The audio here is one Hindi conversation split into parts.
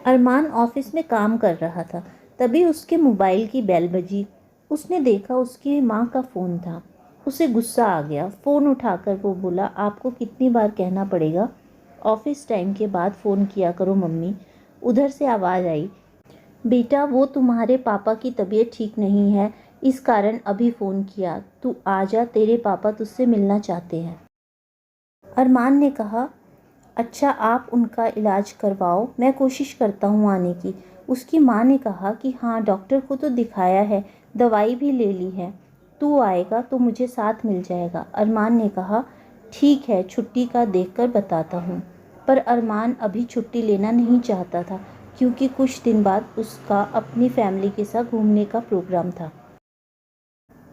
अरमान ऑफिस में काम कर रहा था। तभी उसके मोबाइल की बेल बजी। उसने देखा उसकी माँ का फ़ोन था। उसे गुस्सा आ गया। फ़ोन उठाकर वो बोला, आपको कितनी बार कहना पड़ेगा, ऑफिस टाइम के बाद फ़ोन किया करो मम्मी। उधर से आवाज़ आई, बेटा वो तुम्हारे पापा की तबीयत ठीक नहीं है, इस कारण अभी फ़ोन किया। तू आ जा, तेरे पापा तुझसे मिलना चाहते हैं। अरमान ने कहा, अच्छा आप उनका इलाज करवाओ, मैं कोशिश करता हूँ आने की। उसकी माँ ने कहा कि हाँ, डॉक्टर को तो दिखाया है, दवाई भी ले ली है, तू आएगा तो मुझे साथ मिल जाएगा। अरमान ने कहा, ठीक है, छुट्टी का देखकर बताता हूँ। पर अरमान अभी छुट्टी लेना नहीं चाहता था, क्योंकि कुछ दिन बाद उसका अपनी फैमिली के साथ घूमने का प्रोग्राम था।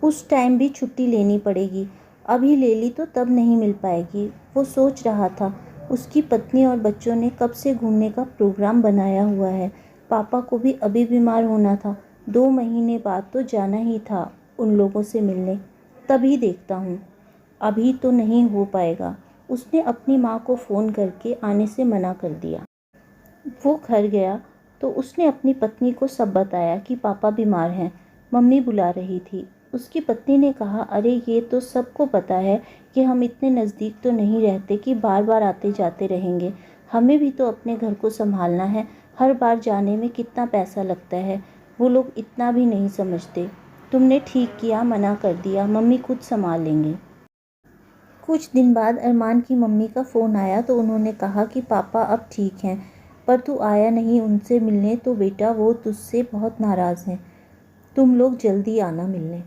उस टाइम भी छुट्टी लेनी पड़ेगी, अभी ले ली तो तब नहीं मिल पाएगी। वो सोच रहा था, उसकी पत्नी और बच्चों ने कब से घूमने का प्रोग्राम बनाया हुआ है। पापा को भी अभी बीमार होना था, 2 महीने बाद तो जाना ही था उन लोगों से मिलने। तभी देखता हूँ, अभी तो नहीं हो पाएगा। उसने अपनी माँ को फ़ोन करके आने से मना कर दिया। वो घर गया तो उसने अपनी पत्नी को सब बताया कि पापा बीमार हैं, मम्मी बुला रही थी। उसकी पत्नी ने कहा, अरे ये तो सबको पता है कि हम इतने नज़दीक तो नहीं रहते कि बार बार आते जाते रहेंगे। हमें भी तो अपने घर को संभालना है, हर बार जाने में कितना पैसा लगता है, वो लोग इतना भी नहीं समझते। तुमने ठीक किया, मना कर दिया, मम्मी खुद संभाल लेंगे। कुछ दिन बाद अरमान की मम्मी का फ़ोन आया तो उन्होंने कहा कि पापा अब ठीक हैं, पर तू आया नहीं उनसे मिलने, तो बेटा वो तुझसे बहुत नाराज़ हैं, तुम लोग जल्दी आना मिलने।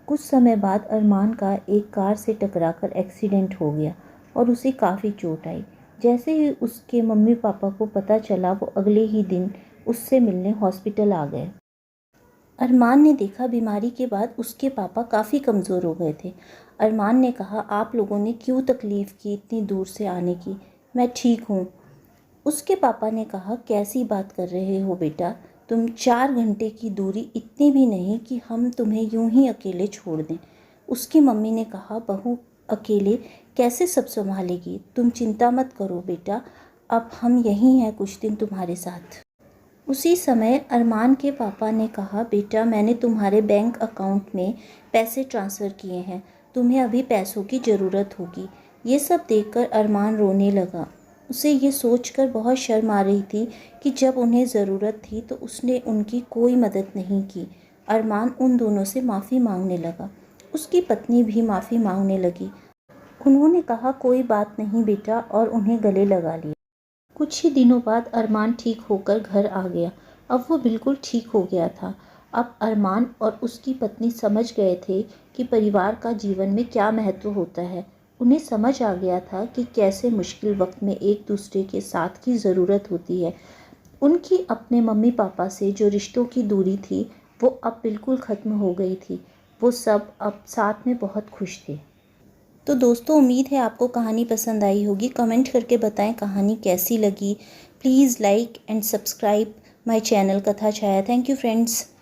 कुछ समय बाद अरमान का एक कार से टकराकर एक्सीडेंट हो गया और उसे काफ़ी चोट आई। जैसे ही उसके मम्मी पापा को पता चला, वो अगले ही दिन उससे मिलने हॉस्पिटल आ गए। अरमान ने देखा बीमारी के बाद उसके पापा काफ़ी कमज़ोर हो गए थे। अरमान ने कहा, आप लोगों ने क्यों तकलीफ़ की इतनी दूर से आने की, मैं ठीक हूँ। उसके पापा ने कहा, कैसी बात कर रहे हो बेटा, तुम 4 घंटे की दूरी इतनी भी नहीं कि हम तुम्हें यूं ही अकेले छोड़ दें। उसकी मम्मी ने कहा, बहू अकेले कैसे सब संभालेगी, तुम चिंता मत करो बेटा, अब हम यहीं हैं कुछ दिन तुम्हारे साथ। उसी समय अरमान के पापा ने कहा, बेटा मैंने तुम्हारे बैंक अकाउंट में पैसे ट्रांसफ़र किए हैं, तुम्हें अभी पैसों की ज़रूरत होगी। ये सब देखकर अरमान रोने लगा। उसे ये सोचकर बहुत शर्म आ रही थी कि जब उन्हें ज़रूरत थी तो उसने उनकी कोई मदद नहीं की। अरमान उन दोनों से माफ़ी मांगने लगा। उसकी पत्नी भी माफ़ी मांगने लगी। उन्होंने कहा, कोई बात नहीं बेटा, और उन्हें गले लगा लिया। कुछ ही दिनों बाद अरमान ठीक होकर घर आ गया। अब वो बिल्कुल ठीक हो गया था। अब अरमान और उसकी पत्नी समझ गए थे कि परिवार का जीवन में क्या महत्व होता है। उन्हें समझ आ गया था कि कैसे मुश्किल वक्त में एक दूसरे के साथ की ज़रूरत होती है। उनकी अपने मम्मी पापा से जो रिश्तों की दूरी थी, वो अब बिल्कुल ख़त्म हो गई थी। वो सब अब साथ में बहुत खुश थे। तो दोस्तों, उम्मीद है आपको कहानी पसंद आई होगी। कमेंट करके बताएं कहानी कैसी लगी। Please like and subscribe my channel कथा छाया। Thank you friends.